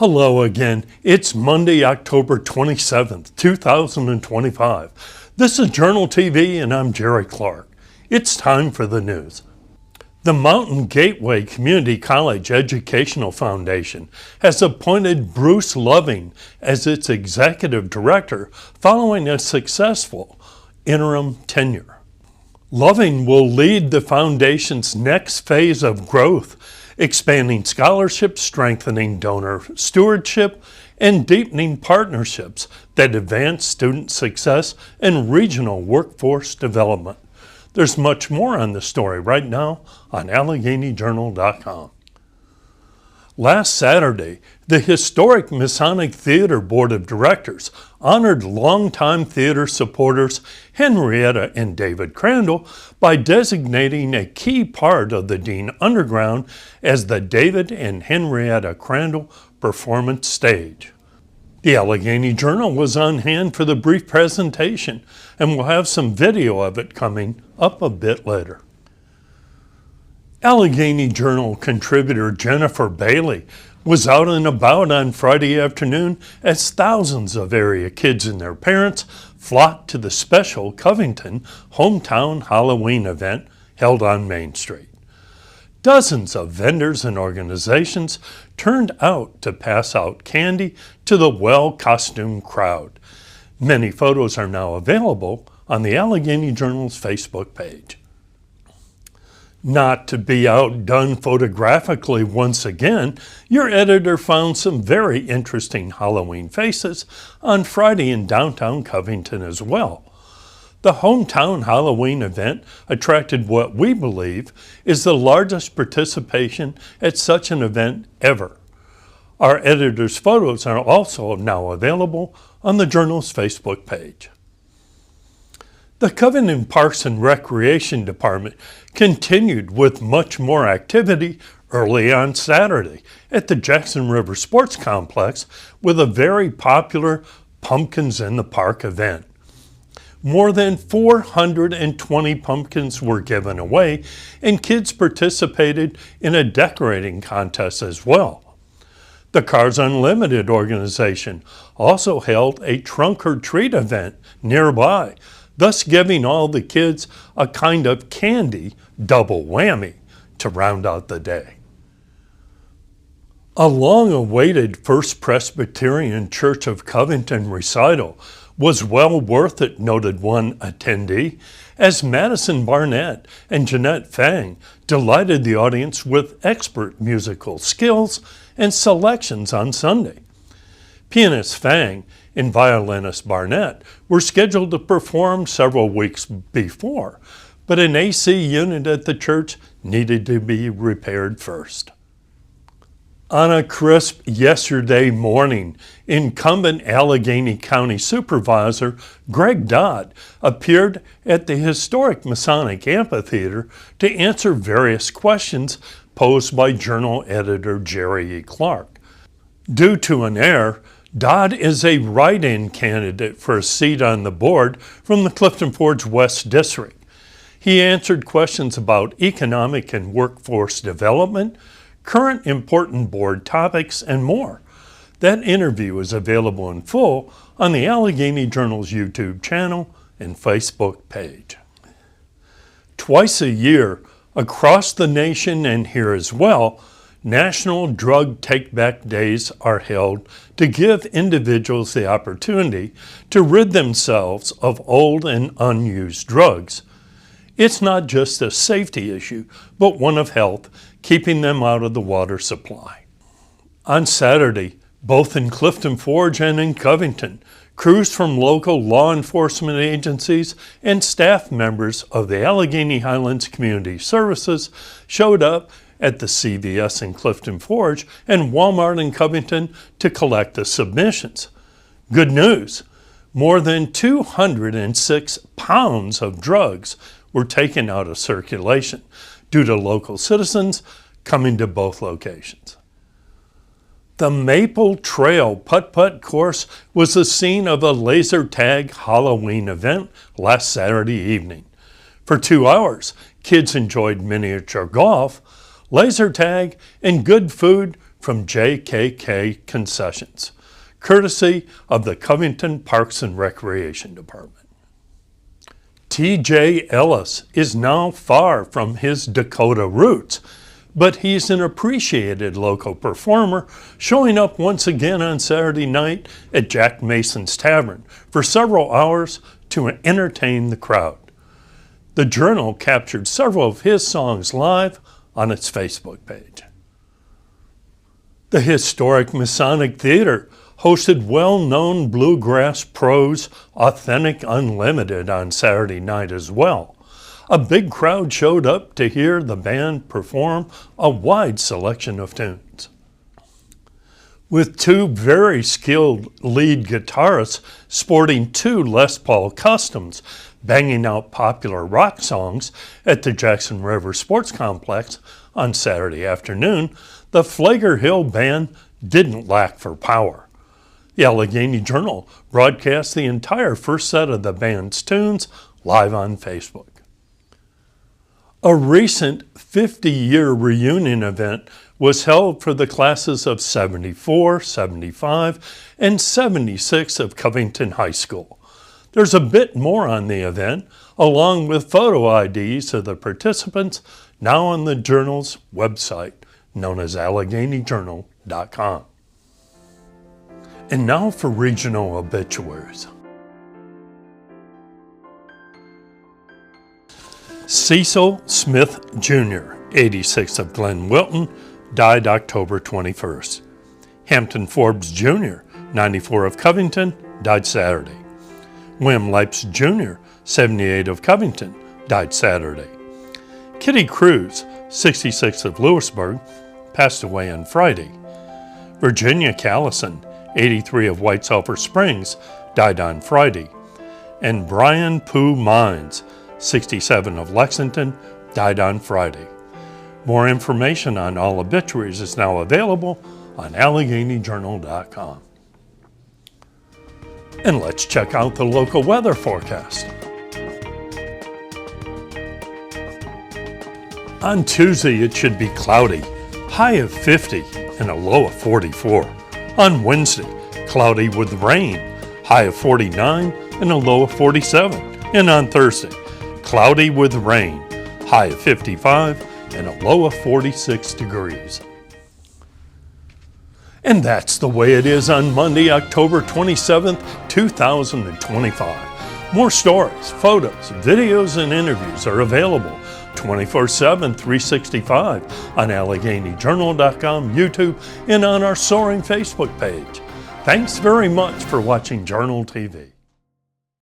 Hello again. It's Monday, October 27th, 2025. This is Journal TV and I'm Jerry Clark. It's time for the news. The Mountain Gateway Community College Educational Foundation has appointed Bruce Loving as its executive director following a successful interim tenure. Loving will lead the foundation's next phase of growth, expanding scholarships, strengthening donor stewardship, and deepening partnerships that advance student success and regional workforce development. There's much more on the story right now on AlleganyJournal.com. Last Saturday, the historic Masonic Theater Board of Directors honored longtime theater supporters Henrietta and David Crandall by designating a key part of the Dean Underground as the David and Henrietta Crandall Performance Stage. The Alleghany Journal was on hand for the brief presentation, and we'll have some video of it coming up a bit later. Alleghany Journal contributor Jennifer Bailey was out and about on Friday afternoon as thousands of area kids and their parents flocked to the special Covington hometown Halloween event held on Main Street. Dozens of vendors and organizations turned out to pass out candy to the well-costumed crowd. Many photos are now available on the Alleghany Journal's Facebook page. Not to be outdone photographically once again, your editor found some very interesting Halloween faces on Friday in downtown Covington as well. The hometown Halloween event attracted what we believe is the largest participation at such an event ever. Our editor's photos are also now available on the Journal's Facebook page. The Covington Parks and Recreation Department continued with much more activity early on Saturday at the Jackson River Sports Complex with a very popular Pumpkins in the Park event. More than 420 pumpkins were given away, and kids participated in a decorating contest as well. The Cars Unlimited organization also held a trunk or treat event nearby, thus giving all the kids a kind of candy double whammy to round out the day. A long-awaited First Presbyterian Church of Covington recital was well worth it, noted one attendee, as Madison Barnett and Jeanette Fang delighted the audience with expert musical skills and selections on Sunday. Pianist Fang and violinist Barnett were scheduled to perform several weeks before, but an AC unit at the church needed to be repaired first. On a crisp yesterday morning, incumbent Alleghany County Supervisor Greg Dodd appeared at the historic Masonic Amphitheater to answer various questions posed by Journal editor Jerry E. Clark. Due to an error, Dodd is a write-in candidate for a seat on the board from the Clifton Forge West District. He answered questions about economic and workforce development, current important board topics, and more. That interview is available in full on the Alleghany Journal's YouTube channel and Facebook page. Twice a year, across the nation and here as well, National Drug Take-Back Days are held to give individuals the opportunity to rid themselves of old and unused drugs. It's not just a safety issue, but one of health, keeping them out of the water supply. On Saturday, both in Clifton Forge and in Covington, crews from local law enforcement agencies and staff members of the Alleghany Highlands Community Services showed up at the CVS in Clifton Forge and Walmart in Covington to collect the submissions. Good news, more than 206 pounds of drugs were taken out of circulation due to local citizens coming to both locations. The Maple Trail Putt course was the scene of a laser tag Halloween event last Saturday evening. For 2 hours, kids enjoyed miniature golf, laser tag, and good food from JKK Concessions, courtesy of the Covington Parks and Recreation Department. T.J. Ellis is now far from his Dakota roots, but he's an appreciated local performer, showing up once again on Saturday night at Jack Mason's Tavern for several hours to entertain the crowd. The Journal captured several of his songs live on its Facebook page. The historic Masonic Theater hosted well-known bluegrass pros Authentic Unlimited on Saturday night as well. A big crowd showed up to hear the band perform a wide selection of tunes. With two very skilled lead guitarists sporting two Les Paul Customs, banging out popular rock songs at the Jackson River Sports Complex on Saturday afternoon, the Flagler Hill Band didn't lack for power. The Alleghany Journal broadcast the entire first set of the band's tunes live on Facebook. A recent 50-year reunion event was held for the classes of 74, 75, and 76 of Covington High School. There's a bit more on the event, along with photo IDs of the participants, now on the Journal's website, known as AlleganyJournal.com. And now for regional obituaries. Cecil Smith Jr., 86 of Glen Wilton, died October 21st. Hampton Forbes Jr., 94 of Covington, died Saturday. William Lipes Jr., 78 of Covington, died Saturday. Kitty Cruz, 66 of Lewisburg, passed away on Friday. Virginia Callison, 83 of White Sulphur Springs, died on Friday. And Brian Pooh Mines, 67 of Lexington, died on Friday. More information on all obituaries is now available on AlleganyJournal.com. And let's check out the local weather forecast. On Tuesday, it should be cloudy, high of 50 and a low of 44. On Wednesday, cloudy with rain, high of 49 and a low of 47. And on Thursday, cloudy with rain, high of 55 and a low of 46 degrees. And that's the way it is on Monday, October 27th, 2025. More stories, photos, videos, and interviews are available 24/7, 365 on AlleganyJournal.com, YouTube, and on our soaring Facebook page. Thanks very much for watching Journal TV.